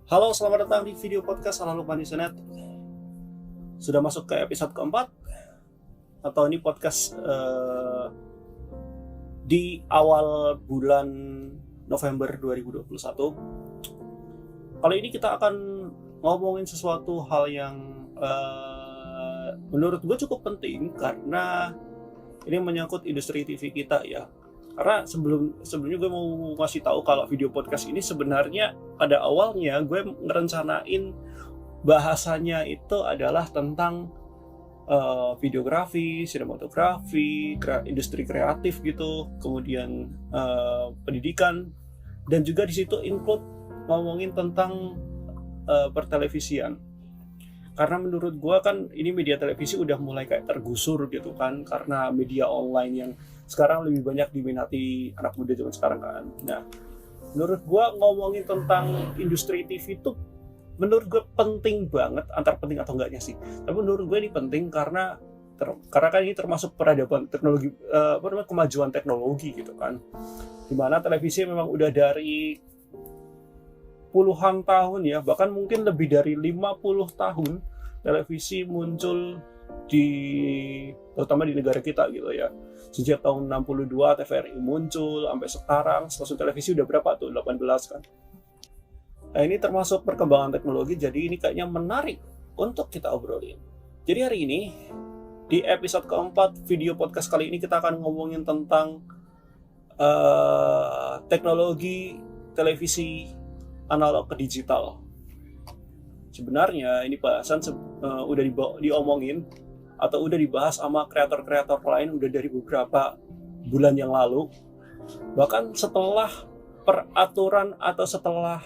Halo, selamat datang di video podcast Ala Lupa Nisenet. Sudah masuk ke episode keempat, atau ini podcast di awal bulan November 2021. Kali ini kita akan ngomongin sesuatu hal yang menurut gue cukup penting, karena ini menyangkut industri TV kita ya. Karena sebelumnya gue mau ngasih tahu kalau video podcast ini sebenarnya pada awalnya gue ngerencanain bahasanya itu adalah tentang videografi, sinematografi, industri kreatif gitu, kemudian pendidikan, dan juga di situ include ngomongin tentang pertelevisian. Karena menurut gue kan ini media televisi udah mulai kayak tergusur gitu kan, karena media online yang sekarang lebih banyak diminati anak muda zaman sekarang kan. Nah, menurut gue ngomongin tentang industri TV itu menurut gue penting banget, antar penting atau enggaknya sih. Tapi menurut gue ini penting karena kan ini termasuk peradaban teknologi, kemajuan teknologi gitu kan. Dimana televisi memang udah dari puluhan tahun ya, bahkan mungkin lebih dari 50 tahun televisi muncul terutama di negara kita gitu ya. Sejak tahun 62 TVRI muncul sampai sekarang, stasiun televisi udah berapa tuh? 18 kan. Nah, ini termasuk perkembangan teknologi, jadi ini kayaknya menarik untuk kita obrolin. Jadi hari ini di episode keempat video podcast kali ini kita akan ngomongin tentang teknologi televisi analog ke digital. Sebenarnya ini bahasan udah diomongin atau udah dibahas sama kreator-kreator lain udah dari beberapa bulan yang lalu. Bahkan setelah peraturan atau setelah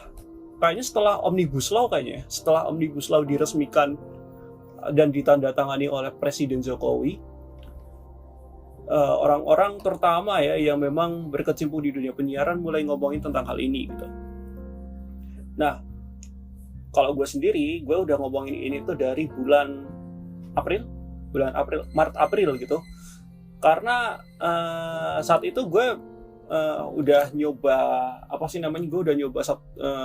Omnibus Law setelah Omnibus Law diresmikan dan ditandatangani oleh Presiden Jokowi, orang-orang terutama ya yang memang berkecimpung di dunia penyiaran mulai ngomongin tentang hal ini gitu. Nah, kalau gue sendiri, gue udah ngomongin ini tuh dari Maret April gitu. Karena saat itu gue udah nyoba gue udah nyoba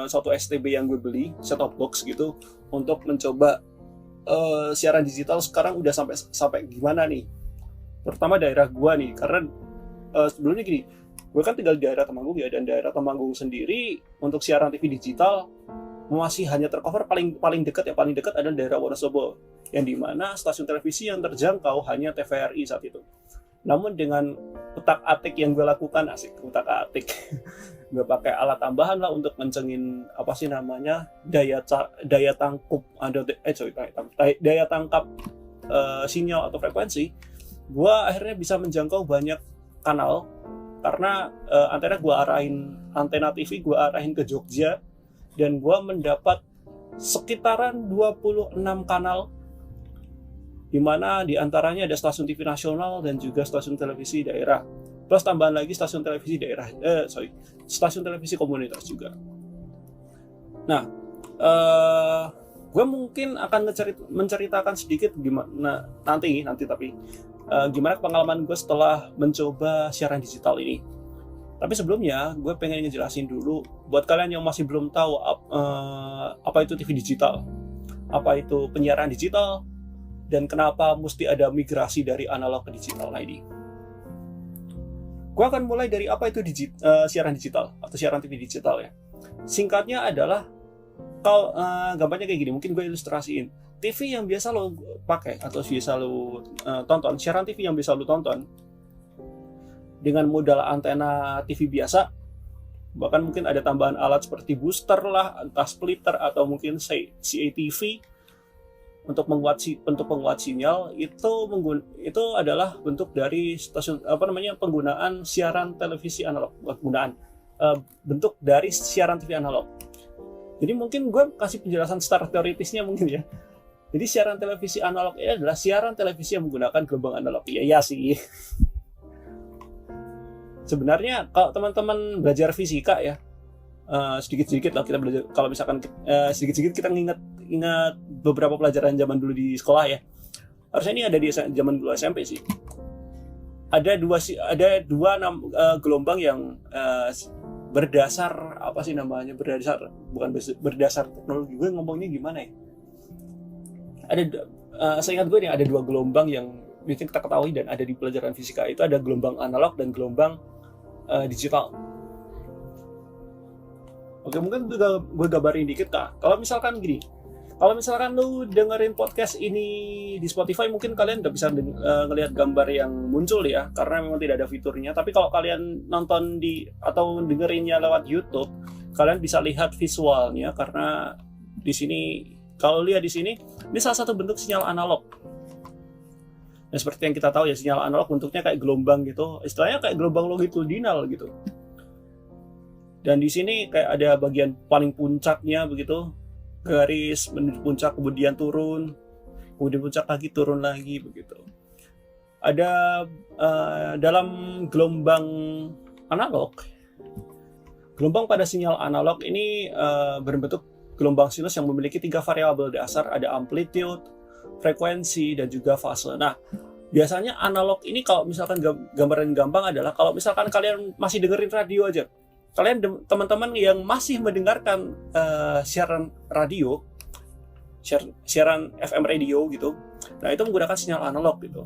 satu STB yang gue beli, set top box gitu, untuk mencoba siaran digital sekarang udah sampai gimana nih. Terutama daerah gue nih, karena sebelumnya gini, gue kan tinggal di daerah Temanggung ya, dan daerah Temanggung sendiri untuk siaran TV digital masih hanya tercover paling dekat adalah daerah Wonosobo, yang dimana stasiun televisi yang terjangkau hanya TVRI saat itu. Namun dengan utak-atik yang gue lakukan, gue pakai alat tambahan lah untuk mencengin daya tangkap sinyal atau frekuensi. Gue akhirnya bisa menjangkau banyak kanal, karena antena TV gue arahin ke Jogja, dan gue mendapat sekitaran 26 kanal, di mana diantaranya ada stasiun TV nasional dan juga stasiun televisi daerah, plus tambahan lagi stasiun televisi stasiun televisi komunitas juga. Nah, gue mungkin akan menceritakan sedikit gimana gimana pengalaman gue setelah mencoba siaran digital ini. Tapi sebelumnya, gue pengen ngejelasin dulu buat kalian yang masih belum tahu apa itu TV digital, apa itu penyiaran digital, dan kenapa mesti ada migrasi dari analog ke digital ini. Gue akan mulai dari apa itu siaran digital atau siaran TV digital ya. Singkatnya adalah, kalau gambarnya kayak gini, mungkin gue ilustrasiin. TV yang biasa lo pakai atau biasa lo tonton, siaran TV yang biasa lo tonton dengan modal antena TV biasa, bahkan mungkin ada tambahan alat seperti booster lah, entah splitter atau mungkin CATV untuk penguat sinyal, itu adalah bentuk dari penggunaan siaran televisi analog, bentuk dari siaran TV analog. Jadi mungkin gue kasih penjelasan secara teoritisnya mungkin ya. Jadi siaran televisi analog ini adalah siaran televisi yang menggunakan gelombang analog. Iya sih. Sebenarnya kalau teman-teman belajar fisika ya, sedikit-sedikit lah kita belajar. Kalau misalkan sedikit-sedikit kita ingat beberapa pelajaran zaman dulu di sekolah ya. Harusnya ini ada di zaman dulu SMP sih. Ada dua gelombang yang berdasar apa sih namanya, berdasar teknologi, gue ngomongnya gimana ya, seingat gue nih ada 2 gelombang yang mungkin kita ketahui dan ada di pelajaran fisika, itu ada gelombang analog dan gelombang digital. Oke, mungkin gue gambarin dikit kak. Kalau misalkan lu dengerin podcast ini di Spotify, mungkin kalian nggak bisa ngelihat gambar yang muncul ya, karena memang tidak ada fiturnya. Tapi kalau kalian nonton atau dengerinnya lewat YouTube, kalian bisa lihat visualnya, karena di sini, kalau lihat di sini, ini salah satu bentuk sinyal analog. Nah, seperti yang kita tahu ya, sinyal analog bentuknya kayak gelombang gitu, istilahnya kayak gelombang longitudinal gitu. Dan di sini kayak ada bagian paling puncaknya begitu, garis menuju puncak, kemudian turun, kemudian puncak lagi, turun lagi begitu. Ada dalam gelombang analog, gelombang pada sinyal analog ini berbentuk gelombang sinus yang memiliki 3 variabel dasar, ada amplitude, frekuensi, dan juga fase. Nah, biasanya analog ini kalau misalkan gambaran gampang adalah kalau misalkan kalian masih dengerin radio aja, kalian teman-teman yang masih mendengarkan siaran radio, siaran FM radio gitu, nah itu menggunakan sinyal analog gitu.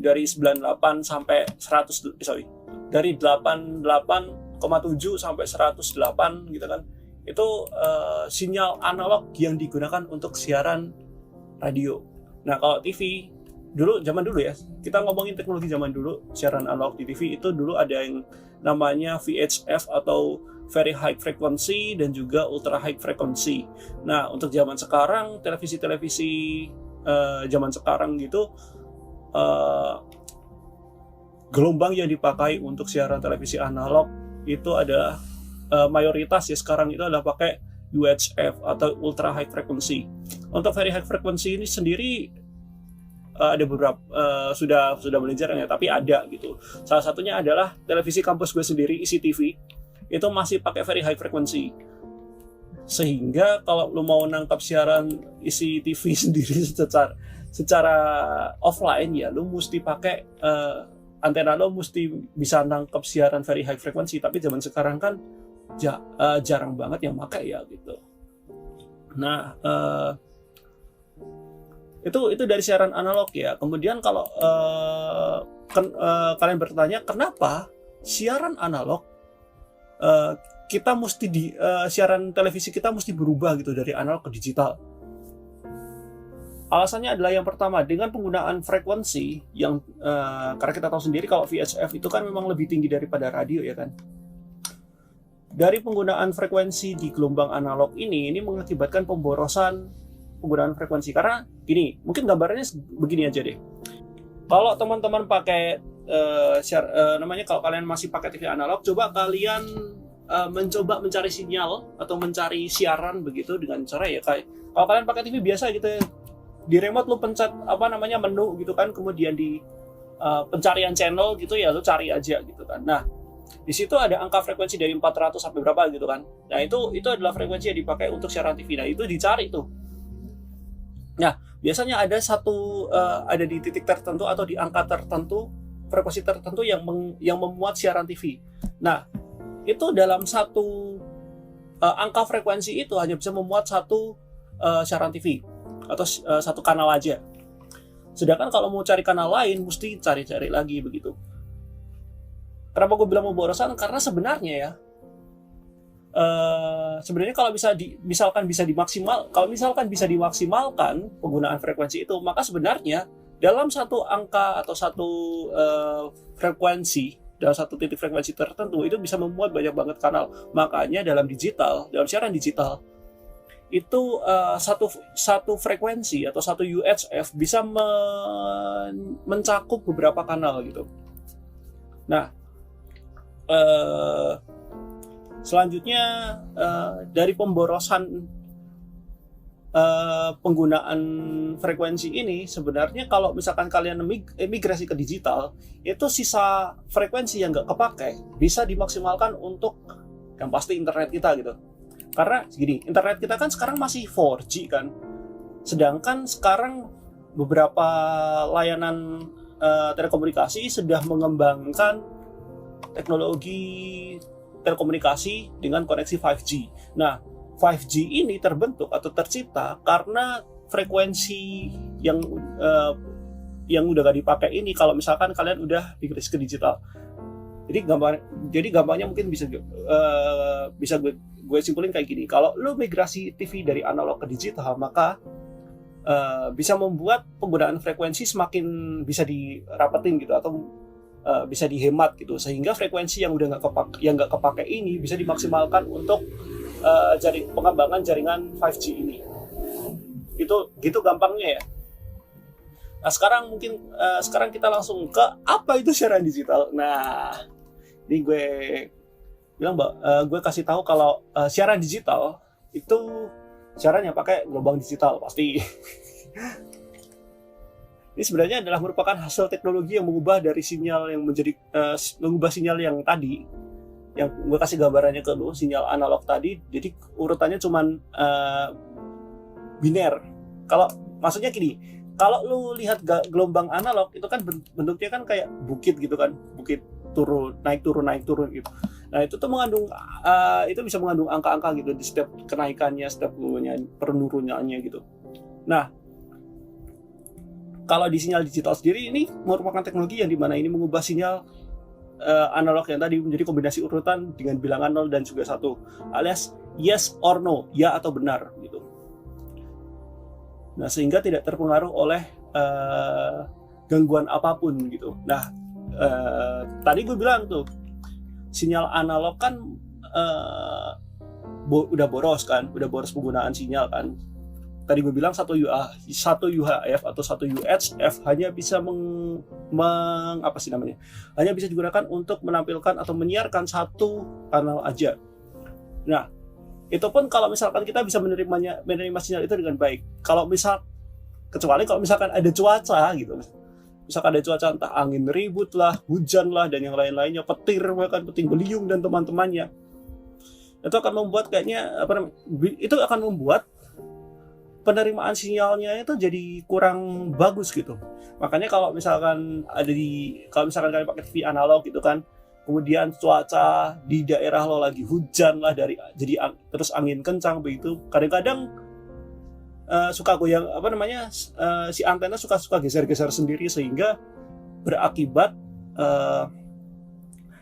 Dari 98 sampai 100, dari 88,7 sampai 108 gitu kan, itu sinyal analog yang digunakan untuk siaran radio. Nah, kalau TV zaman dulu ya, kita ngomongin teknologi zaman dulu, siaran analog di TV itu dulu ada yang namanya VHF atau Very High Frequency dan juga Ultra High Frequency. Nah, untuk zaman sekarang, televisi zaman sekarang gitu, gelombang yang dipakai untuk siaran televisi analog itu adalah mayoritas ya sekarang itu adalah pakai UHF atau Ultra High Frequency. Untuk Very High Frequency ini sendiri ada beberapa sudah mulai jarang ya, tapi ada gitu. Salah satunya adalah televisi kampus gue sendiri, ICTV, itu masih pakai very high frequency. Sehingga kalau lu mau nangkap siaran ICTV sendiri secara offline ya, lu mesti pakai antena, lu mesti bisa nangkap siaran very high frequency. Tapi zaman sekarang kan jarang banget yang pakai ya gitu. Nah, itu dari siaran analog ya. Kemudian kalau kalian bertanya kenapa siaran analog kita mesti siaran televisi kita mesti berubah gitu dari analog ke digital. Alasannya adalah yang pertama, dengan penggunaan frekuensi yang karena kita tahu sendiri kalau VHF itu kan memang lebih tinggi daripada radio ya kan. Dari penggunaan frekuensi di gelombang analog ini mengakibatkan pemborosan penggunaan frekuensi. Karena gini, mungkin gambarannya begini aja deh. Kalau teman-teman pakai namanya, kalau kalian masih pakai TV analog, coba kalian mencoba mencari sinyal atau mencari siaran begitu dengan cara ya kayak kalau kalian pakai TV biasa gitu ya, di remote lu pencet menu gitu kan, kemudian di pencarian channel gitu ya lu cari aja gitu kan. Nah, di situ ada angka frekuensi dari 400 sampai berapa gitu kan. Nah, itu adalah frekuensi yang dipakai untuk siaran TV. Nah, itu dicari tuh. Nah, biasanya ada di titik tertentu atau di angka tertentu, frekuensi tertentu yang memuat siaran TV. Nah, itu dalam satu angka frekuensi itu hanya bisa memuat satu siaran TV atau satu kanal aja. Sedangkan kalau mau cari kanal lain, mesti cari-cari lagi begitu. Kenapa gue bilang pemborosan? Karena sebenarnya ya, sebenarnya kalau misalkan bisa dimaksimalkan penggunaan frekuensi itu, maka sebenarnya dalam satu angka atau satu frekuensi, dalam satu titik frekuensi tertentu itu bisa memuat banyak banget kanal. Makanya dalam siaran digital itu satu frekuensi atau satu UHF bisa mencakup beberapa kanal gitu. Nah, selanjutnya dari pemborosan penggunaan frekuensi ini, sebenarnya kalau misalkan kalian migrasi ke digital, itu sisa frekuensi yang nggak kepakai bisa dimaksimalkan untuk yang pasti internet kita gitu. Karena gini, internet kita kan sekarang masih 4G kan, sedangkan sekarang beberapa layanan telekomunikasi sudah mengembangkan teknologi telekomunikasi dengan koneksi 5G. Nah, 5G ini terbentuk atau tercipta karena frekuensi yang udah gak dipakai ini kalau misalkan kalian udah migrasi ke digital. Jadi gampangnya mungkin bisa gue simpulin kayak gini. Kalau lu migrasi TV dari analog ke digital, maka bisa membuat penggunaan frekuensi semakin bisa dirapetin gitu, atau bisa dihemat gitu, sehingga frekuensi yang udah nggak kepake ini bisa dimaksimalkan untuk pengembangan jaringan 5G ini. Gitu gampangnya ya. Nah, sekarang kita langsung ke apa itu siaran digital. Nah, ini gue kasih tahu kalau siaran digital itu siarannya pakai gelombang digital pasti. Ini sebenarnya adalah merupakan hasil teknologi yang mengubah dari sinyal yang menjadi mengubah sinyal yang tadi, yang gue kasih gambarannya ke lu, sinyal analog tadi. Jadi urutannya cuman biner. Kalau maksudnya gini, kalau lu lihat gelombang analog itu kan bentuknya kan kayak bukit gitu kan, bukit naik turun gitu. Nah, itu tuh itu bisa mengandung angka-angka gitu di setiap kenaikannya, setiap penurunannya gitu. Nah, kalau di sinyal digital sendiri ini merupakan teknologi yang dimana ini mengubah sinyal analog yang tadi menjadi kombinasi urutan dengan bilangan 0 dan juga 1, alias yes or no, ya atau benar gitu. Nah, sehingga tidak terpengaruh oleh gangguan apapun gitu. Nah, tadi gue bilang tuh sinyal analog kan udah boros penggunaan sinyal kan. Tadi gue bilang satu UHF atau satu UHF hanya bisa hanya bisa digunakan untuk menampilkan atau menyiarkan satu kanal aja. Nah, itu pun kalau misalkan kita bisa menerima sinyal itu dengan baik. Kecuali kalau misalkan ada cuaca gitu. Misalkan ada cuaca entah angin ribut lah, hujan lah, dan yang lain-lainnya, petir bahkan puting beliung dan teman-temannya. Itu akan membuat penerimaan sinyalnya itu jadi kurang bagus gitu. Makanya kalau misalkan kalian pakai TV analog gitu kan, kemudian cuaca di daerah lo lagi hujan lah, terus angin kencang begitu, kadang-kadang suka goyang si antena suka geser-geser sendiri, sehingga berakibat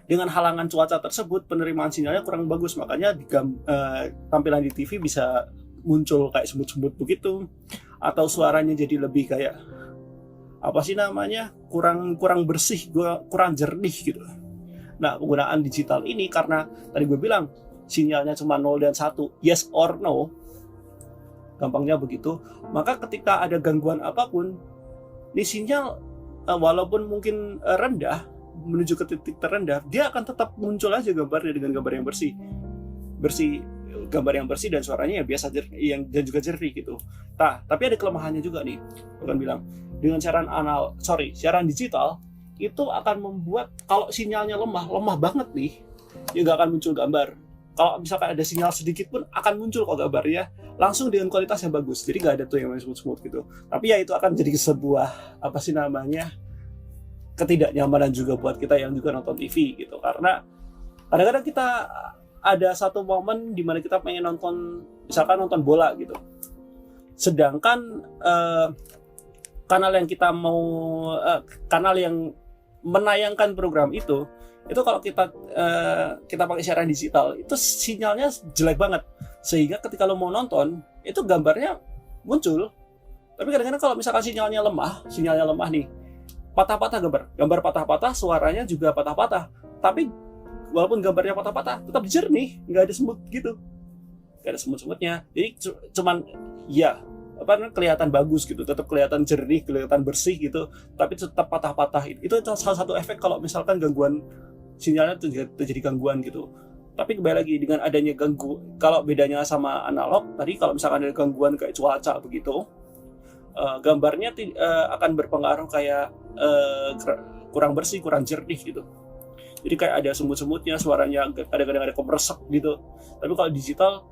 dengan halangan cuaca tersebut penerimaan sinyalnya kurang bagus. Makanya tampilan di TV bisa muncul kayak semut-semut begitu, atau suaranya jadi lebih kayak kurang bersih, kurang jernih gitu. Nah, penggunaan digital ini karena tadi gue bilang sinyalnya cuma 0 dan 1, yes or no, gampangnya begitu, maka ketika ada gangguan apapun, ini sinyal walaupun mungkin rendah menuju ke titik terendah, dia akan tetap muncul aja gambarnya dengan gambar yang bersih, gambar yang bersih dan suaranya ya biasa dan juga jernih gitu. Nah, tapi ada kelemahannya juga nih, bukan bilang dengan siaran digital itu akan membuat kalau sinyalnya lemah banget nih, ya nggak akan muncul gambar. Kalau misalkan ada sinyal sedikit pun akan muncul kok gambarnya langsung dengan kualitas yang bagus. Jadi nggak ada tuh yang smooth gitu. Tapi ya itu akan jadi sebuah ketidaknyamanan juga buat kita yang juga nonton TV gitu. Karena kadang-kadang kita ada satu momen di mana kita pengen misalkan nonton bola gitu. Sedangkan kanal yang menayangkan program itu kalau kita pakai siaran digital itu sinyalnya jelek banget, sehingga ketika lo mau nonton itu gambarnya muncul. Tapi kadang-kadang kalau misalkan sinyalnya lemah nih, patah-patah gambar patah-patah, suaranya juga patah-patah, tapi walaupun gambarnya patah-patah tetap jernih, nggak ada semut gitu, nggak ada semut-semutnya. Jadi cuman kelihatan bagus gitu, tetap kelihatan jernih, kelihatan bersih gitu, tapi tetap patah-patah. Itu salah satu efek kalau misalkan gangguan sinyalnya terjadi gangguan gitu. Tapi kembali lagi dengan adanya kalau bedanya sama analog tadi, kalau misalkan ada gangguan kayak cuaca begitu, gambarnya akan berpengaruh kayak kurang bersih, kurang jernih gitu. Jadi kayak ada semut-semutnya, suaranya kadang-kadang ada kompresek gitu. Tapi kalau digital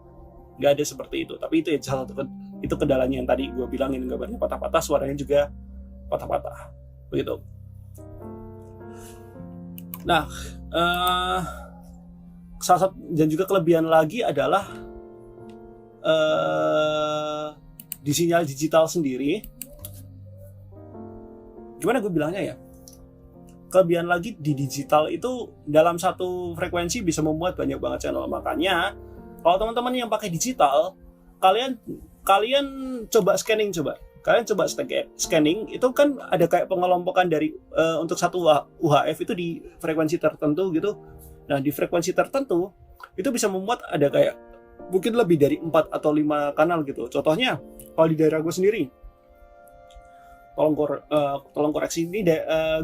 nggak ada seperti itu. Tapi itu ya salah satu itu kendalanya yang tadi gue bilangin, gambarnya patah-patah, suaranya juga patah-patah begitu. Nah, dan juga kelebihan lagi adalah di sinyal digital sendiri, gimana gue bilangnya ya, kelebihan lagi di digital itu dalam satu frekuensi bisa memuat banyak banget channel. Makanya kalau teman-teman yang pakai digital, kalian coba scanning, kalian coba scanning, itu kan ada kayak pengelompokan dari untuk satu UHF itu di frekuensi tertentu gitu. Nah, di frekuensi tertentu itu bisa memuat ada kayak mungkin lebih dari 4 atau 5 kanal gitu. Contohnya kalau di daerah gue sendiri, tolong koreksi ini,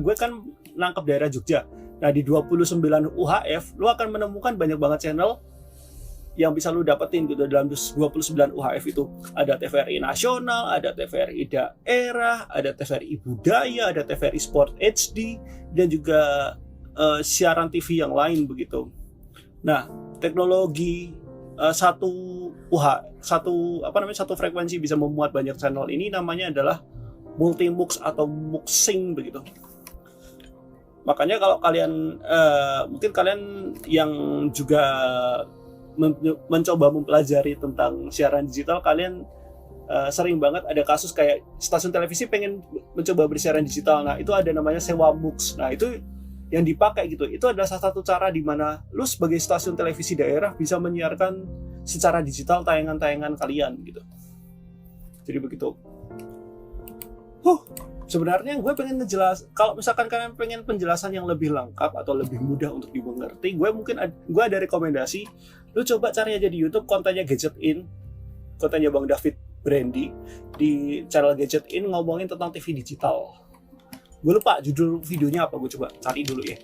gue kan nangkep daerah Jogja. Nah, di 29 UHF lu akan menemukan banyak banget channel yang bisa lu dapetin gitu. Dalam 29 UHF itu ada TVRI nasional, ada TVRI daerah, ada TVRI budaya, ada TVRI Sport HD, dan juga siaran TV yang lain begitu. Nah, teknologi satu frekuensi bisa memuat banyak channel ini namanya adalah multimux atau muxing begitu. Makanya kalau kalian mungkin kalian yang juga mencoba mempelajari tentang siaran digital, kalian sering banget ada kasus kayak stasiun televisi pengen mencoba bersiaran digital. Nah, itu ada namanya sewa mux. Nah, itu yang dipakai gitu. Itu adalah salah satu cara di mana lu sebagai stasiun televisi daerah bisa menyiarkan secara digital tayangan-tayangan kalian gitu. Jadi begitu. Sebenarnya gue pengen kalau misalkan kalian pengen penjelasan yang lebih lengkap atau lebih mudah untuk dimengerti, gue ada rekomendasi. Lu coba cari aja di YouTube kontennya Gadget In, kontennya Bang David Brandy di channel Gadget In ngomongin tentang TV digital. Gue lupa judul videonya apa, gue coba cari dulu ya.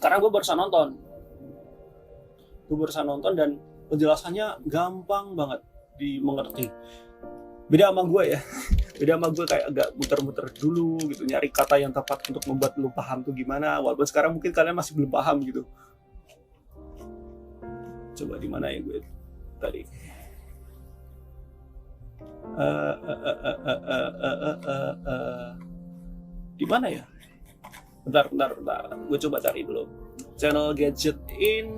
Karena gue barusan nonton dan penjelasannya gampang banget dimengerti. Beda sama gue ya. Beda sama gue kayak agak muter-muter dulu gitu, nyari kata yang tepat untuk membuat lu paham tuh gimana. Walaupun sekarang mungkin kalian masih belum paham gitu. Coba di mana ya gue tadi? Di mana ya? Bentar. Gue coba cari dulu. Channel Gadget In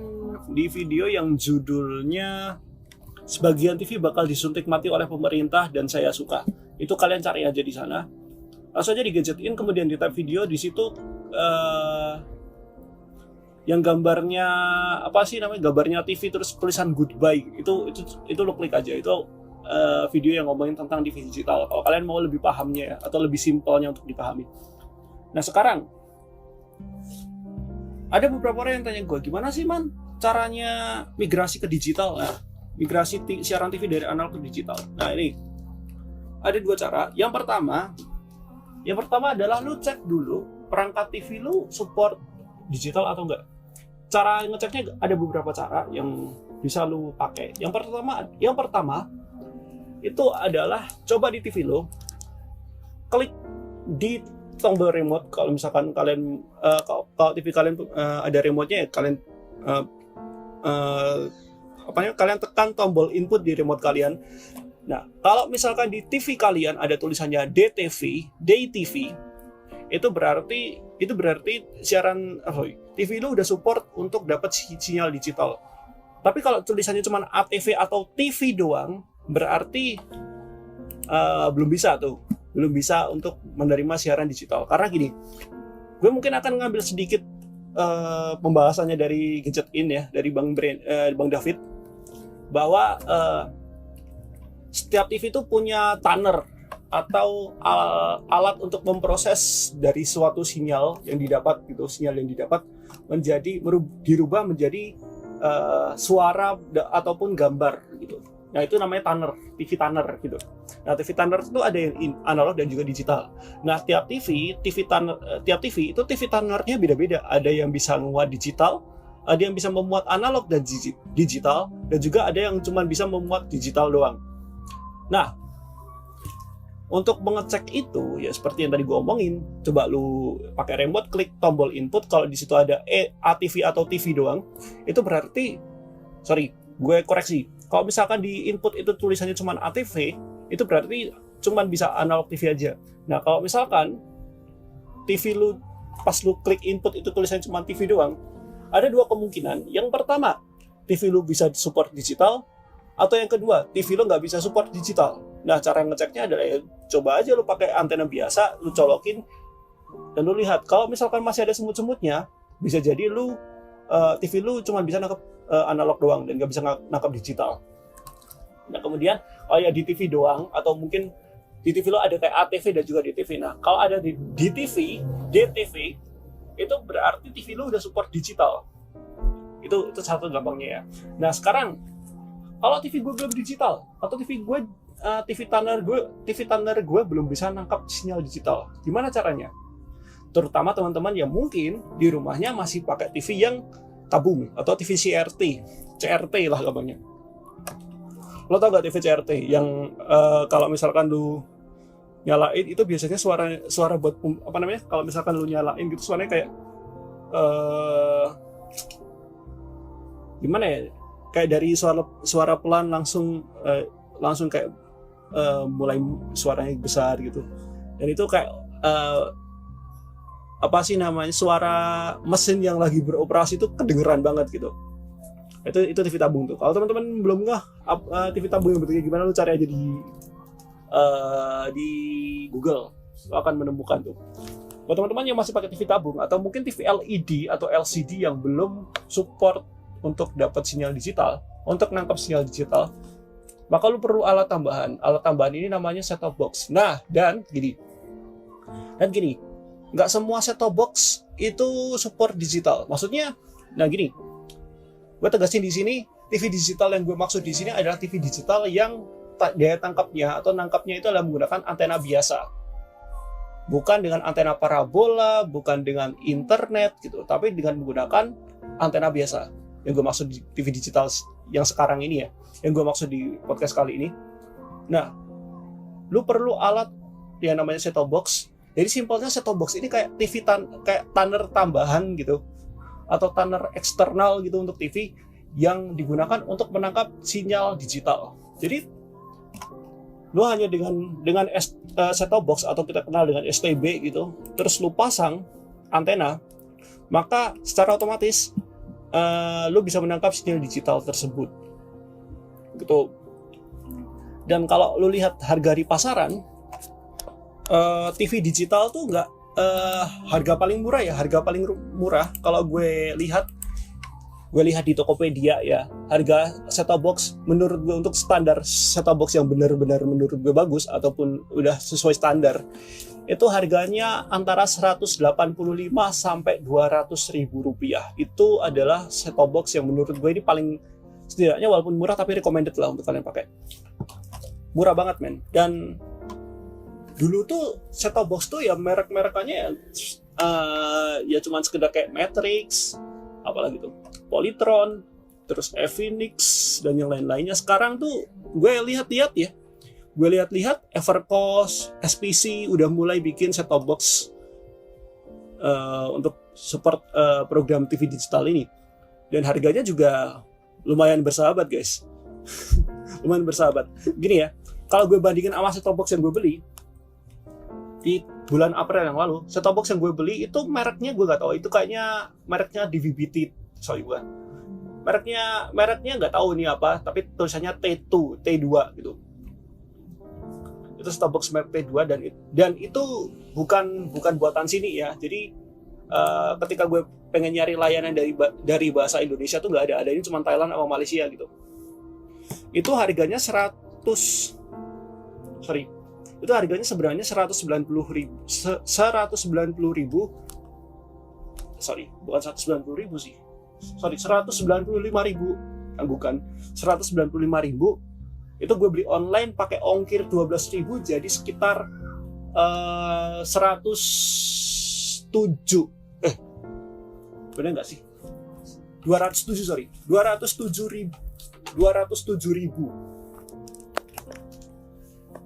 di video yang judulnya Sebagian TV bakal disuntik mati oleh pemerintah dan saya suka. Itu kalian cari aja di sana. Langsung aja di Gadget In, kemudian di tab video, di situ yang gambarnya apa sih namanya? Gambarnya TV terus tulisan goodbye. Itu lo klik aja. Itu video yang ngomongin tentang TV digital. Kalau kalian mau lebih pahamnya ya, atau lebih simpelnya untuk dipahami. Nah, sekarang ada beberapa orang yang tanya gue, gimana sih man caranya migrasi ke digital? Nah, migrasi siaran TV dari analog ke digital. Nah, ini ada dua cara. Yang pertama adalah lu cek dulu perangkat TV lu support digital atau enggak. Cara ngeceknya ada beberapa cara yang bisa lu pakai. Yang pertama itu adalah coba di TV lu klik di tombol remote. Kalau misalkan kalian kalau TV kalian ada remote-nya ya, kalian kalian tekan tombol input di remote kalian. Nah, kalau misalkan di TV kalian ada tulisannya DTV, itu berarti siaran TV lu udah support untuk dapat sinyal digital. Tapi kalau tulisannya cuma ATV atau TV doang, berarti belum bisa untuk menerima siaran digital. Karena gini, gue mungkin akan ngambil sedikit pembahasannya dari Gadget In ya, dari Bang David, bahwa setiap TV itu punya tuner atau alat untuk memproses dari suatu sinyal yang didapat dirubah menjadi suara ataupun gambar gitu. Nah, itu namanya tuner, TV tuner gitu. Nah, TV tuner itu ada yang analog dan juga digital. Nah, tiap TV itu TV tunernya beda-beda. Ada yang bisa memuat digital, ada yang bisa memuat analog dan digital, dan juga ada yang cuma bisa memuat digital doang. Nah, untuk mengecek itu ya seperti yang tadi gue omongin, coba lu pakai remote, klik tombol input. Kalau di situ ada ATV atau TV doang, itu berarti gue koreksi. Kalau misalkan di input itu tulisannya cuma ATV, itu berarti cuma bisa analog TV aja. Nah, kalau misalkan TV lu pas lu klik input itu tulisannya cuma TV doang, Ada dua kemungkinan. Yang pertama, TV lu bisa support digital, atau yang kedua, TV lu nggak bisa support digital. Nah, cara ngeceknya adalah coba aja lu pakai antena biasa, lu colokin, dan lu lihat. Kalau misalkan masih ada semut-semutnya, bisa jadi lu TV lu cuma bisa nangkap analog doang dan nggak bisa nangkap digital. Nah, kemudian di TV doang, atau mungkin di TV lo ada kayak ATV dan juga DTV. Nah, kalau ada di DTV, DTV, itu berarti TV lo udah support digital. Itu satu gampangnya ya. Nah, sekarang kalau TV gue belum digital, atau TV tuner gue belum bisa nangkap sinyal digital, gimana caranya? Terutama teman-teman yang mungkin di rumahnya masih pakai TV yang tabung atau TV CRT lah gampangnya. Lo tau gak TV CRT yang kalau misalkan lu nyalain itu biasanya suara buat apa namanya? Kalau misalkan lu nyalain gitu suaranya kayak gimana ya? Kayak dari suara pelan langsung kayak mulai suaranya besar gitu. Dan itu kayak apa sih namanya? Suara mesin yang lagi beroperasi itu kedengeran banget gitu. Itu TV tabung tuh. Kalau teman-teman belum TV tabung yang bentuknya gimana, lu cari aja di Google, lo akan menemukan tuh. Buat teman-teman yang masih pakai TV tabung atau mungkin TV LED atau LCD yang belum support untuk dapat sinyal digital, untuk nangkap sinyal digital, maka lu perlu alat tambahan. Alat tambahan ini namanya set-top box. Nah, dan gini, nggak semua set-top box itu support digital. Maksudnya, nah gini, gue tegasin di sini, TV digital yang gue maksud di sini adalah TV digital yang daya tangkapnya atau nangkapnya itu adalah menggunakan antena biasa, bukan dengan antena parabola, bukan dengan internet gitu, tapi dengan menggunakan antena biasa. Yang gue maksud di TV digital yang sekarang ini ya, yang gue maksud di podcast kali ini. Nah, lu perlu alat yang namanya set-top box. Jadi simpelnya set-top box ini kayak TV kayak tuner tambahan gitu, atau tuner eksternal gitu untuk TV yang digunakan untuk menangkap sinyal digital. Jadi lu hanya dengan set-top box atau kita kenal dengan STB gitu, terus lu pasang antena, maka secara otomatis lu bisa menangkap sinyal digital tersebut gitu. Dan kalau lu lihat harga di pasaran, TV digital tuh nggak harga paling murah ya, harga paling murah kalau gue lihat di Tokopedia ya, harga set-top box menurut gue untuk standar set-top box yang benar-benar menurut gue bagus ataupun udah sesuai standar, itu harganya antara 185 sampai 200 ribu rupiah. Itu adalah set-top box yang menurut gue ini paling, setidaknya walaupun murah tapi recommended lah untuk kalian pakai. Murah banget men. Dan dulu tuh set-top box tuh ya merek-merekannya ya cuman sekedar kayak Matrix, apalagi tuh Polytron, terus Evinix dan yang lain-lainnya. Sekarang tuh gue lihat Evercost, SPC udah mulai bikin set-top box untuk support program TV digital ini, dan harganya juga lumayan bersahabat guys. Lumayan bersahabat. Gini ya, kalau gue bandingin sama set-top box yang gue beli di bulan April yang lalu, set-top box yang gue beli itu mereknya gue gak tahu, itu kayaknya mereknya DVB-T, mereknya nggak tahu ini apa, tapi tulisannya T2 gitu. Itu set-top box merek T2 dan itu bukan buatan sini ya. Jadi ketika gue pengen nyari layanan dari bahasa Indonesia tuh nggak ada, ini cuma Thailand sama Malaysia gitu. Itu harganya itu harganya sebenarnya 190 ribu, sorry, bukan 190 ribu sih, sorry, 195 ribu, bukan 195 ribu. Itu gue beli online pakai ongkir 12 ribu, jadi sekitar 107, bener nggak sih? 207 ribu.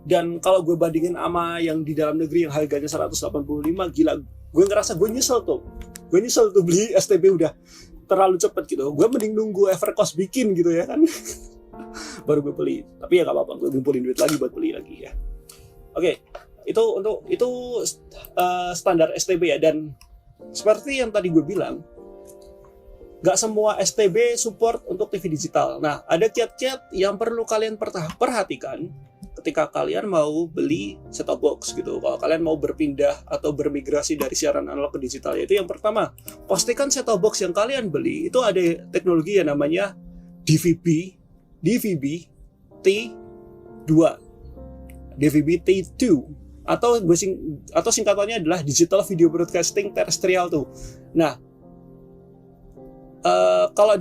Dan kalau gue bandingin sama yang di dalam negeri yang harganya 185, gila, gue ngerasa gue nyesel tuh beli STB udah terlalu cepet gitu. Gue mending nunggu Evercost bikin gitu ya kan. Baru gue beli. Tapi ya gak apa-apa, gue ngumpulin duit lagi buat beli lagi ya. Oke, itu standar STB ya. Dan seperti yang tadi gue bilang, nggak semua STB support untuk TV digital. Nah, ada kiat-kiat yang perlu kalian perhatikan ketika kalian mau beli set-top box gitu. Kalau kalian mau berpindah atau bermigrasi dari siaran analog ke digital, yaitu yang pertama, pastikan set-top box yang kalian beli itu ada teknologi yang namanya DVB-T2, DVB-T2, atau singkatannya adalah Digital Video Broadcasting Terrestrial tuh. Nah, kalau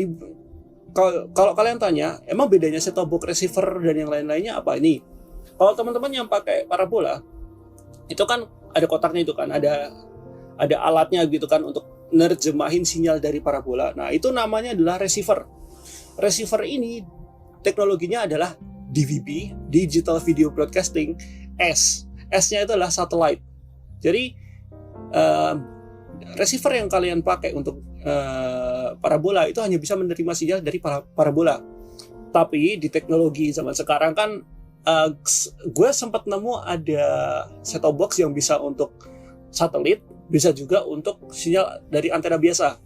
kalian tanya, emang bedanya set-top box, receiver dan yang lain-lainnya apa ini? Kalau teman-teman yang pakai parabola, itu kan ada kotaknya, itu kan ada alatnya gitu kan untuk nerjemahin sinyal dari parabola. Nah, itu namanya adalah receiver. Receiver ini teknologinya adalah DVB, Digital Video Broadcasting. S-nya itu adalah satellite. Jadi receiver yang kalian pakai untuk parabola itu hanya bisa menerima sinyal dari parabola. Tapi di teknologi zaman sekarang kan gue sempat nemu ada set-top box yang bisa untuk satelit, bisa juga untuk sinyal dari antena biasa.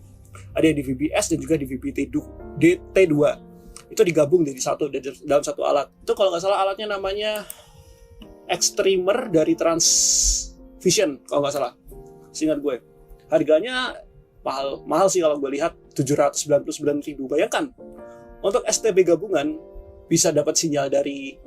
Ada DVB-S dan juga DVB-T2. Itu digabung jadi dalam satu alat. Itu kalau nggak salah alatnya namanya Extremer dari Transvision kalau nggak salah, seingat gue. Harganya mahal sih kalau gue lihat, 799.000. Bayangkan, untuk STB gabungan bisa dapat sinyal dari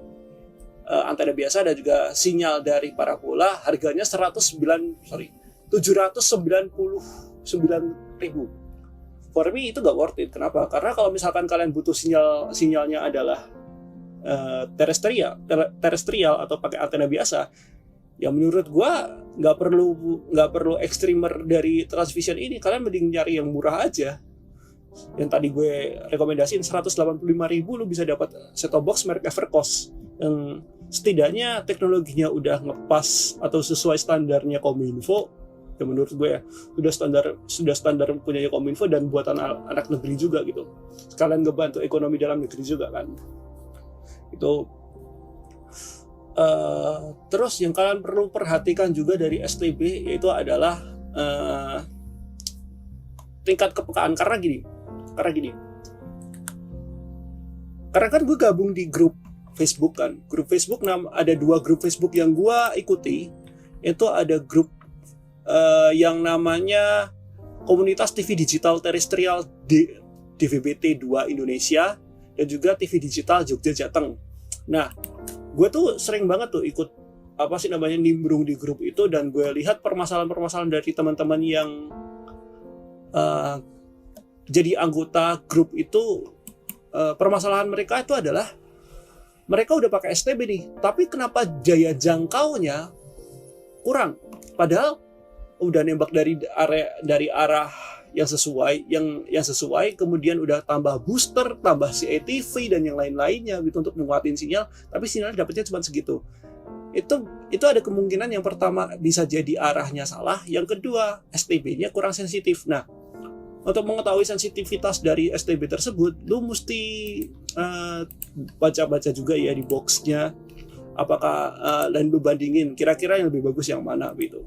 antena biasa dan juga sinyal dari parabola, harganya 799.000. For me itu gak worth it. Kenapa? Karena kalau misalkan kalian butuh sinyalnya adalah terestrial atau pakai antena biasa, ya menurut gua nggak perlu extremer dari Transvision ini. Kalian mending nyari yang murah aja. Yang tadi gue rekomendasiin 185.000, lu bisa dapat set-top box merek Evercost yang setidaknya teknologinya udah ngepas atau sesuai standarnya Kominfo. Ya menurut gue ya sudah standar punyanya Kominfo dan buatan anak negeri juga gitu. Sekalian ngebantu ekonomi dalam negeri juga kan. Itu terus yang kalian perlu perhatikan juga dari STB yaitu adalah tingkat kepekaan. Karena gini karena kan gue gabung di grup Facebook kan. Grup Facebook ada 2 grup Facebook yang gue ikuti. Itu ada grup yang namanya Komunitas TV Digital Terrestrial DVB-T2 Indonesia dan juga TV Digital Jogja Jateng. Nah, gue tuh sering banget tuh ikut nimbrung di grup itu, dan gue lihat permasalahan-permasalahan dari teman-teman yang jadi anggota grup itu. Permasalahan mereka itu adalah mereka udah pakai STB nih, tapi kenapa daya jangkaunya kurang? Padahal udah nembak dari arah yang sesuai, kemudian udah tambah booster, tambah CATV dan yang lain-lainnya gitu untuk menguatin sinyal, tapi sinyalnya dapetnya cuma segitu. Itu ada kemungkinan, yang pertama bisa jadi arahnya salah, yang kedua STB-nya kurang sensitif. Nah, untuk mengetahui sensitivitas dari STB tersebut, lu mesti baca-baca juga ya di boxnya, apakah dan lu bandingin kira-kira yang lebih bagus yang mana gitu.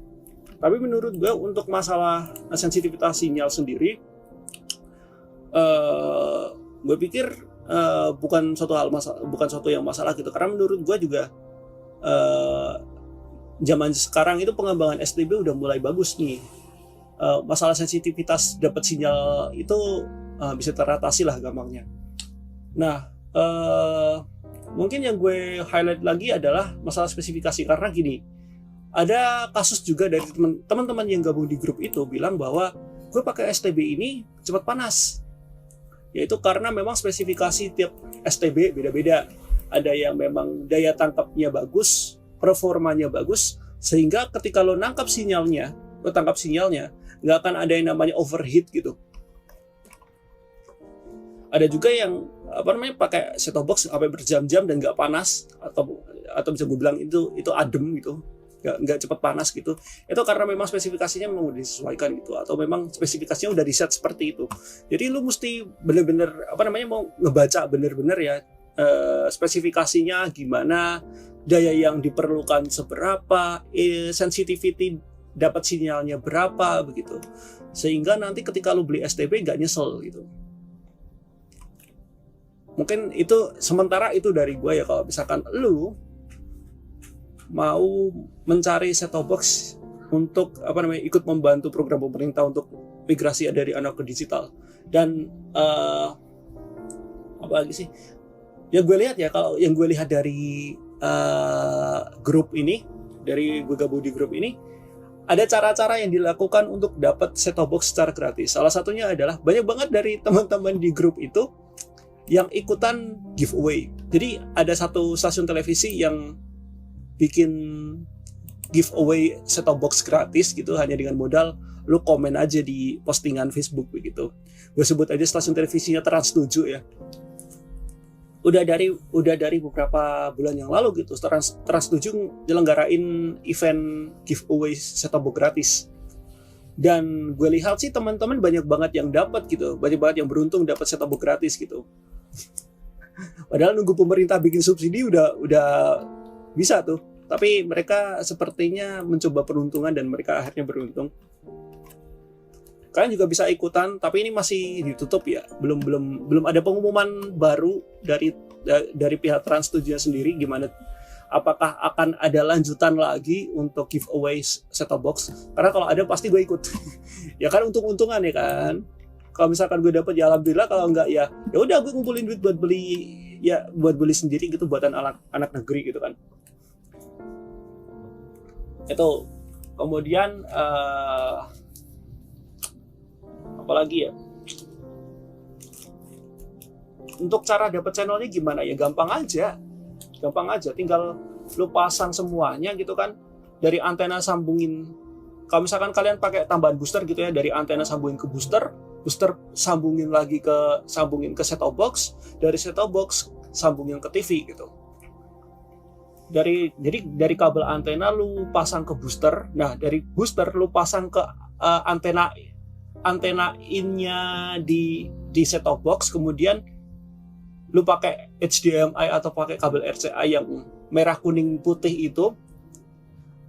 Tapi menurut gue untuk masalah sensitivitas sinyal sendiri, gue pikir bukan suatu yang masalah gitu. Karena menurut gue juga zaman sekarang itu pengembangan STB udah mulai bagus nih. Masalah sensitivitas dapat sinyal itu bisa teratasi lah gampangnya. Nah, mungkin yang gue highlight lagi adalah masalah spesifikasi, karena gini. Ada kasus juga dari teman-teman yang gabung di grup itu bilang bahwa gue pakai STB ini cepat panas. Yaitu karena memang spesifikasi tiap STB beda-beda. Ada yang memang daya tangkapnya bagus, performanya bagus, sehingga ketika lo tangkap sinyalnya, nggak akan ada yang namanya overheat gitu. Ada juga yang pakai set-top box sampai berjam-jam dan nggak panas, atau bisa gue bilang itu adem gitu. Nggak cepat panas gitu. Itu karena memang spesifikasinya memang udah disesuaikan gitu, atau memang spesifikasinya udah di set seperti itu. Jadi lu mesti bener-bener mau ngebaca bener-bener ya spesifikasinya gimana, daya yang diperlukan seberapa, sensitivity dapat sinyalnya berapa begitu, sehingga nanti ketika lu beli STB nggak nyesel gitu. Mungkin itu sementara itu dari gue ya. Kalau misalkan lu mau mencari set-top box untuk ikut membantu program pemerintah untuk migrasi dari analog ke digital, dan apa lagi sih yang gue lihat ya, kalau yang gue lihat dari grup ini, dari gue gabung di grup ini, ada cara-cara yang dilakukan untuk dapat set-top box secara gratis. Salah satunya adalah banyak banget dari teman-teman di grup itu yang ikutan giveaway. Jadi ada satu stasiun televisi yang bikin giveaway set-top box gratis gitu, hanya dengan modal lu komen aja di postingan Facebook begitu. Gue sebut aja stasiun televisinya Trans 7 ya. Udah dari beberapa bulan yang lalu gitu, Trans 7 nyelenggarain event giveaway set-top box gratis. Dan gue lihat sih teman-teman banyak banget yang dapat gitu, banyak banget yang beruntung dapat set-top box gratis gitu. Padahal nunggu pemerintah bikin subsidi udah bisa tuh, tapi mereka sepertinya mencoba peruntungan dan mereka akhirnya beruntung. Kalian juga bisa ikutan, tapi ini masih ditutup ya, belum ada pengumuman baru dari pihak Trans 7 sendiri gimana, apakah akan ada lanjutan lagi untuk giveaway set-top box. Karena kalau ada pasti gue ikut. Ya kan, untung-untungan ya kan. Kalau misalkan gue dapet ya alhamdulillah, kalau enggak ya udah gue ngumpulin duit buat beli sendiri gitu, buatan anak negeri gitu kan. Itu kemudian apalagi ya, untuk cara dapat channelnya gimana ya, gampang aja, tinggal lu pasang semuanya gitu kan, dari antena sambungin. Kalau misalkan kalian pakai tambahan booster gitu ya, dari antena sambungin ke booster sambungin ke set-top box, dari set-top box sambungin ke TV gitu. Jadi dari kabel antena lu pasang ke booster, nah dari booster lu pasang ke antena in-nya di set-top box, kemudian lu pakai HDMI atau pakai kabel RCA yang merah kuning putih itu,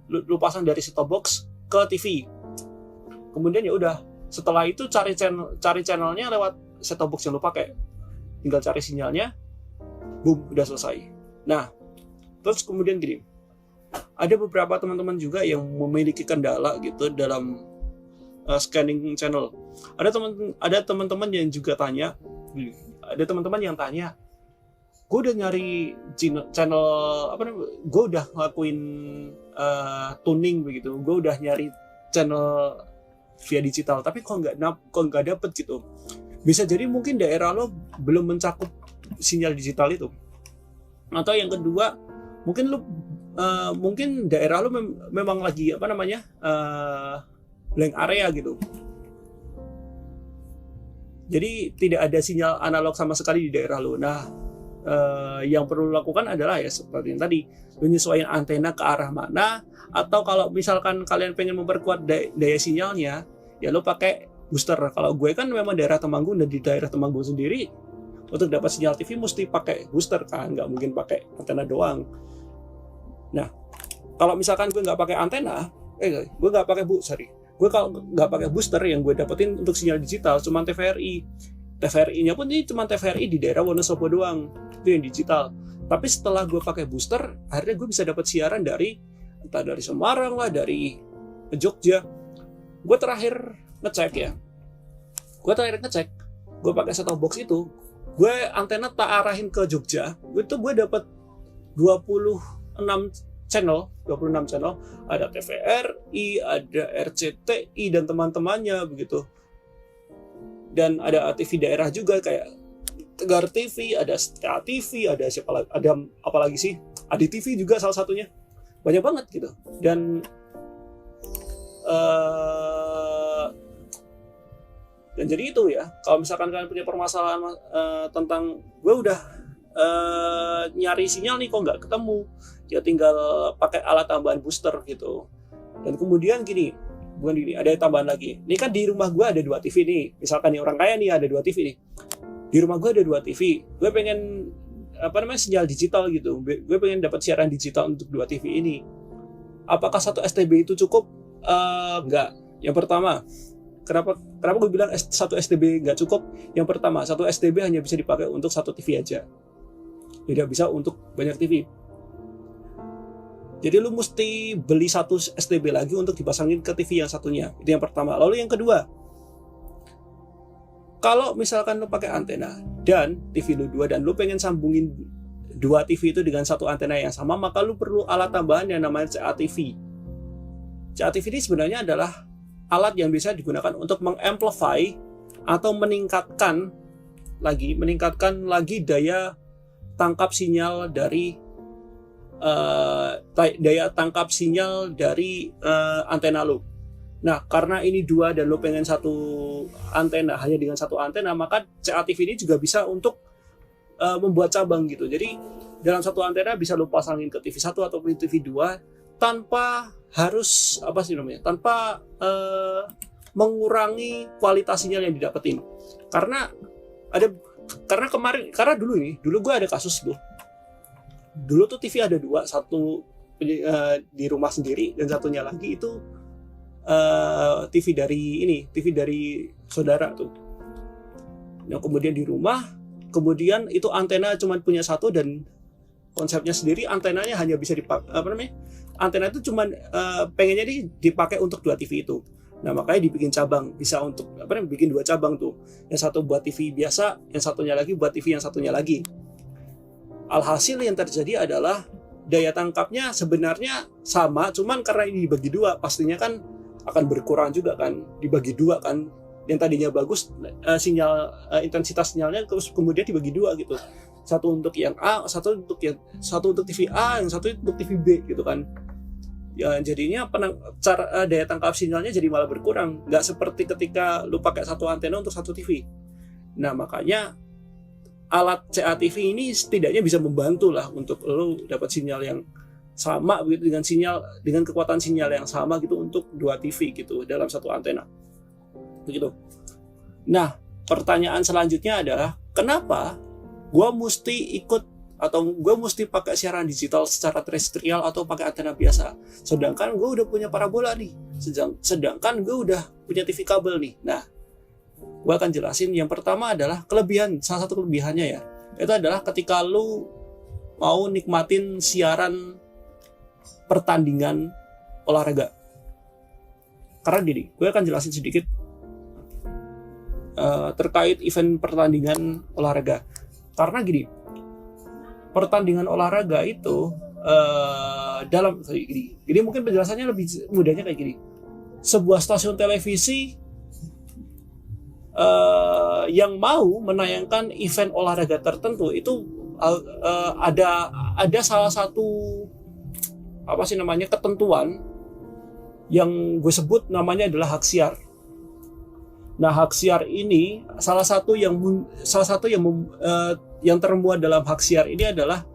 lu pasang dari set-top box ke TV. Kemudian ya udah, setelah itu cari channelnya lewat set-top box yang lu pakai, tinggal cari sinyalnya, boom, udah selesai. Nah, terus kemudian gini, ada beberapa teman-teman juga yang memiliki kendala gitu dalam scanning channel. Ada teman-teman yang juga tanya, gue udah nyari channel gue udah ngelakuin tuning begitu, gue udah nyari channel via digital, tapi kok nggak dapet gitu. Bisa jadi mungkin daerah lo belum mencakup sinyal digital itu, atau yang kedua mungkin daerah lo memang lagi blank area gitu. Jadi tidak ada sinyal analog sama sekali di daerah lo. Nah, yang perlu lakukan adalah ya seperti yang tadi, menyesuaikan antena ke arah mana, atau kalau misalkan kalian pengen memperkuat daya sinyalnya, ya lo pakai booster. Kalau gue kan memang daerah Temanggung, dan di daerah Temanggung sendiri untuk dapat sinyal TV mesti pakai booster kan, nggak mungkin pakai antena doang. Nah, kalau misalkan gue nggak pakai antena, gue nggak pakai gue kalau nggak pakai booster, yang gue dapetin untuk sinyal digital cuma TVRI. TVRI-nya pun ini cuma TVRI di daerah Wonosobo doang, itu yang digital. Tapi setelah gue pakai booster, akhirnya gue bisa dapat siaran entah dari Semarang lah, dari Jogja. Gue terakhir ngecek, gue pakai set-top box itu, gue antena tak arahin ke Jogja, gue dapat 26 channel, ada TVRI, ada RCTI dan teman-temannya begitu. Dan ada TV daerah juga kayak Tegar TV, ada Setia TV, ada apalagi sih? Adi TV juga salah satunya. Banyak banget gitu. Dan jadi itu ya, kalau misalkan kalian punya permasalahan tentang gue udah nyari sinyal nih kok nggak ketemu, ya tinggal pakai alat tambahan booster gitu. Dan kemudian ada tambahan lagi. Ini kan di rumah gue ada 2 TV nih. Misalkan nih orang kaya nih ada 2 TV nih. Di rumah gue ada 2 TV. Gue pengen sinyal digital gitu. Gue pengen dapat siaran digital untuk 2 TV ini. Apakah satu STB itu cukup? Enggak. Yang pertama, kenapa gue bilang satu STB nggak cukup? Yang pertama, satu STB hanya bisa dipakai untuk satu TV aja, tidak bisa untuk banyak TV. Jadi lu mesti beli satu STB lagi untuk dipasangin ke TV yang satunya. Itu yang pertama. Lalu yang kedua, kalau misalkan lu pakai antena dan TV lu 2 dan lu pengen sambungin 2 TV itu dengan satu antena yang sama, maka lu perlu alat tambahan yang namanya CATV. CATV ini sebenarnya adalah alat yang bisa digunakan untuk mengamplify atau meningkatkan lagi daya tangkap sinyal dari antena lu. Nah, karena ini 2 dan lu pengen satu antena, hanya dengan satu antena, maka CATV ini juga bisa untuk membuat cabang gitu. Jadi dalam satu antena bisa lu pasangin ke TV 1 atau TV 2 tanpa harus tanpa mengurangi kualitas sinyal yang didapetin. Karena dulu gue ada kasus tuh. Dulu tuh TV ada 2, satu di rumah sendiri dan satunya lagi itu TV dari saudara tuh. Nah, kemudian di rumah, kemudian itu antena cuma punya satu dan konsepnya sendiri, antenanya hanya bisa antena itu cuma pengennya dipakai untuk 2 TV itu. Nah, makanya dibikin cabang, bisa untuk bikin 2 cabang tuh. Yang satu buat TV biasa, yang satunya lagi buat TV yang satunya lagi. Alhasil yang terjadi adalah daya tangkapnya sebenarnya sama, cuman karena ini dibagi 2, pastinya kan akan berkurang juga kan, dibagi 2 kan. Yang tadinya bagus intensitas sinyalnya kemudian dibagi 2 gitu. Satu untuk yang A, satu untuk TV A, yang satu untuk TV B gitu kan. Ya, jadinya daya tangkap sinyalnya jadi malah berkurang. Nggak seperti ketika lu pakai satu antena untuk satu TV. Nah, makanya alat CATV ini setidaknya bisa membantu lah untuk lu dapat sinyal yang sama begitu, dengan kekuatan sinyal yang sama gitu untuk 2 TV gitu dalam satu antena. Begitu. Nah, pertanyaan selanjutnya adalah kenapa gue mesti pakai siaran digital secara terestrial atau pakai antena biasa, sedangkan gue udah punya parabola nih, sedangkan gue udah punya TV kabel nih. Nah, gue akan jelasin. Yang pertama adalah salah satu kelebihannya ya, itu adalah ketika lu mau nikmatin siaran pertandingan olahraga. Karena gue akan jelasin sedikit terkait event pertandingan olahraga. Karena pertandingan olahraga itu jadi mungkin penjelasannya lebih mudahnya kayak gini. Sebuah stasiun televisi yang mau menayangkan event olahraga tertentu itu ada salah satu ketentuan yang gue sebut namanya adalah hak siar. Nah, hak siar ini salah satu yang termuat dalam hak siar ini adalah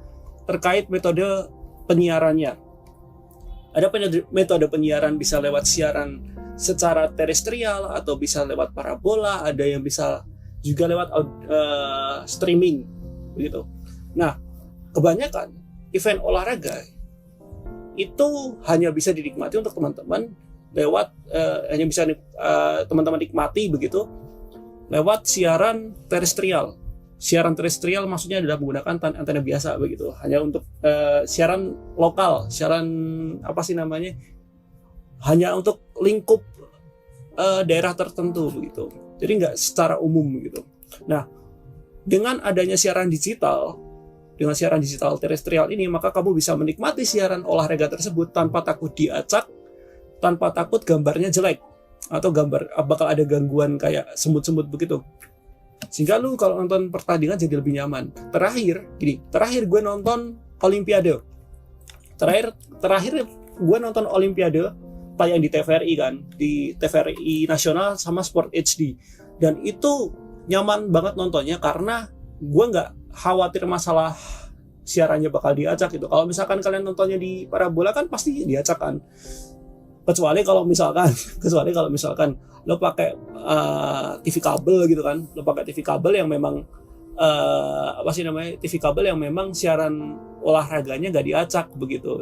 terkait metode penyiarannya. Ada metode penyiaran bisa lewat siaran secara terestrial atau bisa lewat parabola, ada yang bisa juga lewat streaming begitu. Nah, kebanyakan event olahraga itu hanya bisa dinikmati untuk teman-teman lewat teman-teman nikmati begitu lewat siaran terestrial. Siaran terestrial maksudnya adalah menggunakan antena biasa begitu, hanya untuk siaran lokal, hanya untuk lingkup daerah tertentu begitu. Jadi nggak secara umum begitu. Nah, dengan adanya siaran digital terestrial ini, maka kamu bisa menikmati siaran olahraga tersebut tanpa takut diacak, tanpa takut gambarnya jelek atau bakal ada gangguan kayak semut-semut begitu. Sehingga lu kalau nonton pertandingan jadi lebih nyaman. Terakhir gue nonton Olimpiade. Terakhir gue nonton Olimpiade tayang di TVRI kan, di TVRI Nasional sama Sport HD. Dan itu nyaman banget nontonnya karena gue nggak khawatir masalah siarannya bakal diacak gitu. Kalau misalkan kalian nontonnya di parabola kan pasti diacak kan. Kecuali kalau misalkan lo pakai TV kabel gitu kan, lo pakai TV kabel yang memang TV kabel yang memang siaran olahraganya nggak diacak begitu.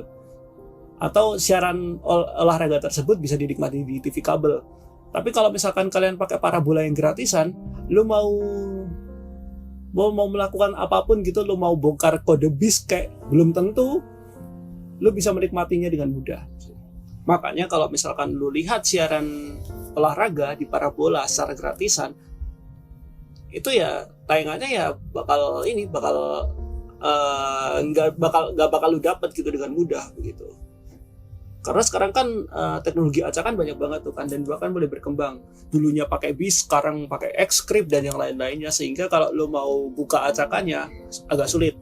atau siaran olahraga tersebut bisa dinikmati di TV kabel. Tapi kalau misalkan kalian pakai parabola yang gratisan, lu mau melakukan apapun gitu, lu mau bongkar kode bis kayak belum tentu lu bisa menikmatinya dengan mudah. Makanya kalau misalkan lu lihat siaran olahraga di parabola secara gratisan, itu ya tayangannya ya bakal nggak bakal lu dapat gitu dengan mudah begitu. Karena sekarang kan teknologi acakan banyak banget tuh kan, dan bahkan boleh berkembang. Dulunya pakai bis, sekarang pakai Xscript dan yang lain-lainnya, sehingga kalau lo mau buka acakannya agak sulit.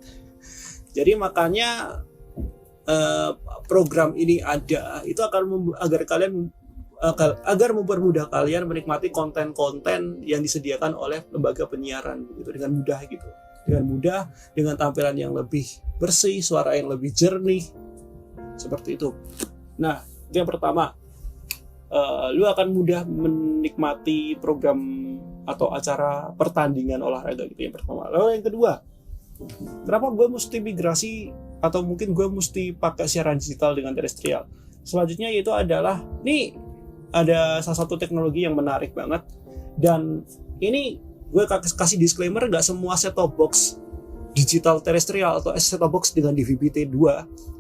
Jadi makanya program ini ada, itu akan agar mempermudah kalian menikmati konten-konten yang disediakan oleh lembaga penyiaran gitu, dengan mudah gitu. Dengan mudah, dengan tampilan yang lebih bersih, suara yang lebih jernih, seperti itu. Nah, itu yang pertama, lu akan mudah menikmati program atau acara pertandingan olahraga gitu, yang pertama. Lalu yang kedua, kenapa gue mesti migrasi atau mungkin gue mesti pakai siaran digital dengan terestrial? Selanjutnya yaitu adalah, nih ada salah satu teknologi yang menarik banget, dan ini gue kasih disclaimer, gak semua set-top box digital terestrial atau set-top box dengan DVB-T2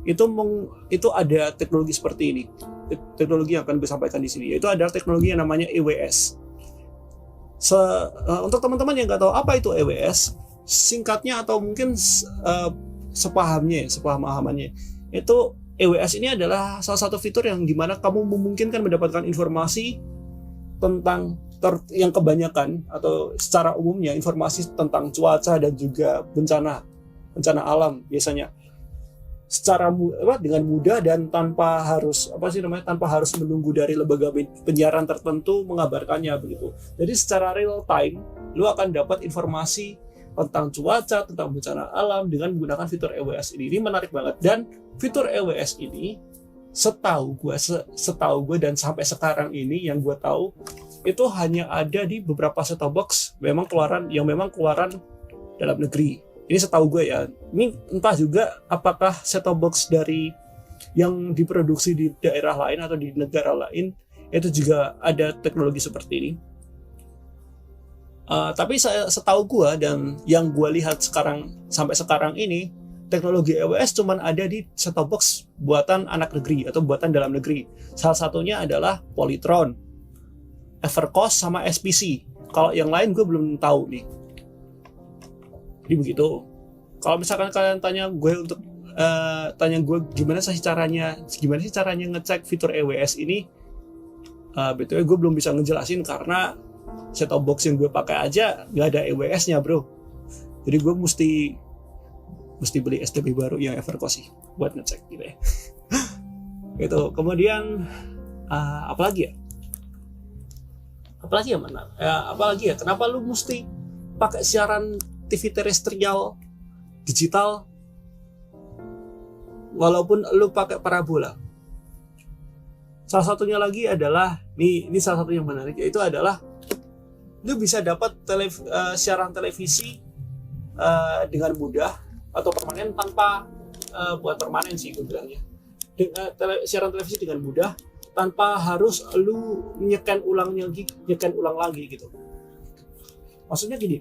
itu ada teknologi seperti ini. Teknologi yang akan gue sampaikan di sini yaitu adalah teknologi yang namanya EWS. Untuk teman-teman yang nggak tahu apa itu EWS, singkatnya atau mungkin sepemahamannya, itu EWS ini adalah salah satu fitur yang dimana kamu memungkinkan mendapatkan informasi tentang yang kebanyakan atau secara umumnya informasi tentang cuaca dan juga bencana alam biasanya dengan mudah dan tanpa harus menunggu dari lembaga penyiaran tertentu mengabarkannya begitu. Jadi secara real time lu akan dapat informasi tentang cuaca, tentang bencana alam dengan menggunakan fitur EWS ini. Ini menarik banget, dan fitur EWS ini setahu gue dan sampai sekarang ini yang gue tahu itu hanya ada di beberapa set-top box memang keluaran dalam negeri. Ini setahu gue ya. Ini entah juga apakah set-top box dari yang diproduksi di daerah lain atau di negara lain itu juga ada teknologi seperti ini. Tapi setahu gue dan yang gue lihat sampai sekarang ini, teknologi EWS cuman ada di set-top box buatan anak negeri atau buatan dalam negeri. Salah satunya adalah Polytron, Evercost, sama SPC. Kalau yang lain gue belum tahu nih. Jadi begitu. Kalau misalkan kalian tanya gue gimana sih caranya ngecek fitur EWS ini, btw gue belum bisa ngejelasin karena set-top box yang gue pakai aja nggak ada EWS-nya bro. Jadi gue mesti beli STB baru yang Evercost sih buat ngecek gitu ya. Gitu. Kemudian apalagi ya, kenapa lu mesti pakai siaran TV terestrial digital walaupun lu pakai parabola? Salah satunya lagi adalah ini salah satu yang menarik, yaitu adalah lu bisa dapat siaran televisi dengan mudah atau permanen tanpa buat permanen sih gue bilangnya. Siaran televisi dengan mudah tanpa harus lu nyeken ulang lagi gitu. Maksudnya gini,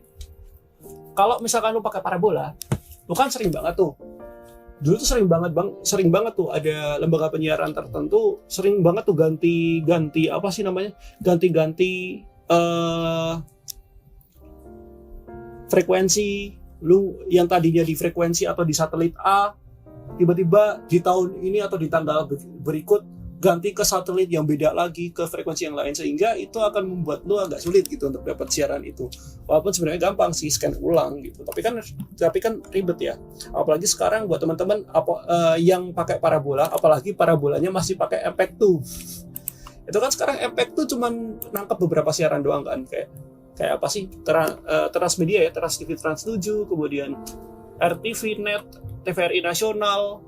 kalau misalkan lu pakai parabola, lu kan sering banget tuh. Dulu tuh sering banget tuh ada lembaga penyiaran tertentu sering banget tuh ganti frekuensi. Lu yang tadinya di frekuensi atau di satelit A, tiba-tiba di tahun ini atau di tanggal berikut ganti ke satelit yang beda lagi, ke frekuensi yang lain, sehingga itu akan membuat lu agak sulit gitu untuk dapat siaran itu. Walaupun sebenarnya gampang sih scan ulang gitu, tapi kan ribet ya. Apalagi sekarang buat teman-teman yang pakai parabola, apalagi parabolanya masih pakai MPEG-2. Itu kan sekarang MPEG-2 cuman nangkep beberapa siaran doang kan, kayak apa sih? Transmedia ya, Trans TV Trans 7, kemudian RTV Net, TVRI Nasional,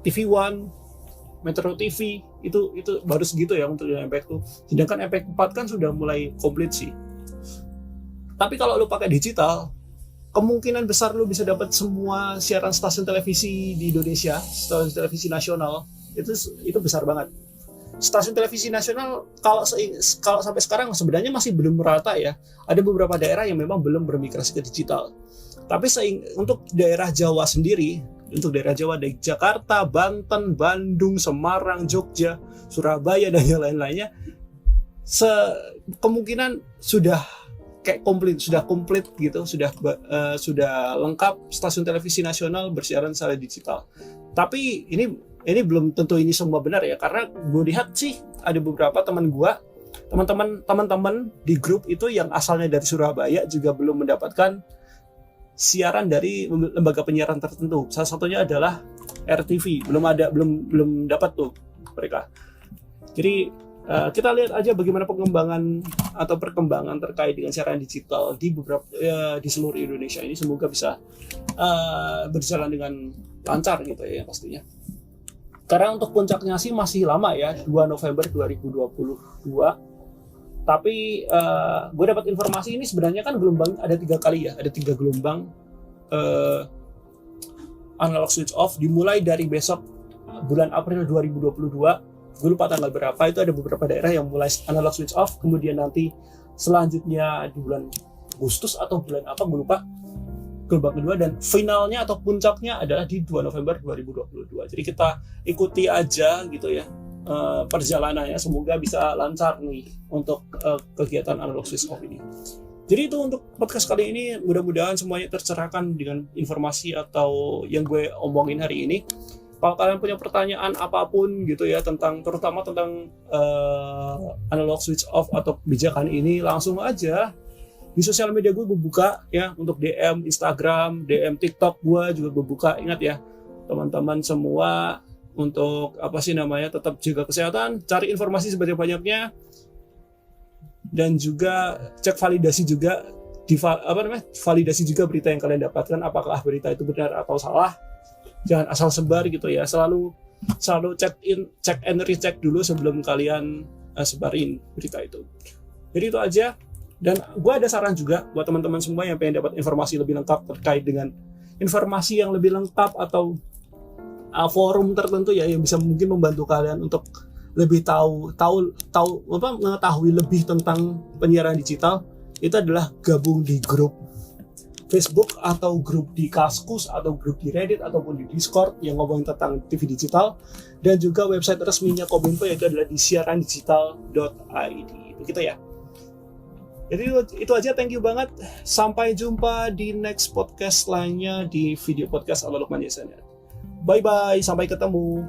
TV One, Metro TV, itu baru segitu ya untuk yang MPEG 2. Sedangkan MPEG 4 kan sudah mulai komplit sih. Tapi kalau lu pakai digital, kemungkinan besar lu bisa dapat semua siaran stasiun televisi di Indonesia, stasiun televisi nasional Itu besar banget. Stasiun televisi nasional kalau sampai sekarang sebenarnya masih belum merata ya. Ada beberapa daerah yang memang belum bermigrasi ke digital. Tapi untuk daerah Jawa sendiri, untuk daerah Jawa dari Jakarta, Banten, Bandung, Semarang, Jogja, Surabaya dan yang lain-lainnya, kemungkinan sudah kayak komplit gitu, sudah lengkap stasiun televisi nasional bersiaran secara digital. Tapi ini belum tentu ini semua benar ya, karena gue lihat sih ada beberapa teman-teman di grup itu yang asalnya dari Surabaya juga belum mendapatkan siaran dari lembaga penyiaran tertentu. Salah satunya adalah RTV, belum dapat tuh mereka. Jadi kita lihat aja bagaimana perkembangan terkait dengan siaran digital di seluruh Indonesia ini. Semoga bisa berjalan dengan lancar gitu ya pastinya. Karena untuk puncaknya sih masih lama ya, 2 November 2022. Tapi gue dapat informasi ini sebenarnya kan gelombang ada 3 kali ya, ada 3 gelombang analog switch off dimulai dari besok bulan April 2022. Gue lupa tanggal berapa, itu ada beberapa daerah yang mulai analog switch off, kemudian nanti selanjutnya di bulan Agustus atau bulan apa gue lupa gelombang kedua, dan finalnya atau puncaknya adalah di 2 November 2022. Jadi kita ikuti aja gitu ya perjalanannya, semoga bisa lancar nih untuk kegiatan analog switch off ini. Jadi itu untuk podcast kali ini, mudah-mudahan semuanya tercerahkan dengan informasi atau yang gue omongin hari ini. Kalau kalian punya pertanyaan apapun gitu ya terutama tentang analog switch off atau kebijakan ini, langsung aja di sosial media gue buka ya, untuk DM Instagram, DM TikTok gue juga gue buka. Ingat ya teman-teman semua, untuk tetap jaga kesehatan, cari informasi sebanyak-banyaknya, dan juga cek validasi juga validasi juga berita yang kalian dapatkan, apakah berita itu benar atau salah. Jangan asal sebar gitu ya, selalu check and recheck dulu sebelum kalian sebarin berita itu. Jadi itu aja. Dan gue ada saran juga buat teman-teman semua yang pengen dapat informasi lebih lengkap terkait dengan informasi yang lebih lengkap atau forum tertentu ya yang bisa mungkin membantu kalian untuk lebih mengetahui lebih tentang penyiaran digital. Itu adalah gabung di grup Facebook atau grup di Kaskus atau grup di Reddit ataupun di Discord yang ngomongin tentang TV digital, dan juga website resminya Kominfo yaitu adalah di siarandigital.id. Begitu ya. Jadi itu aja, thank you banget. Sampai jumpa di next podcast lainnya di video podcast ala Lukman Yesenia. Bye-bye, sampai ketemu.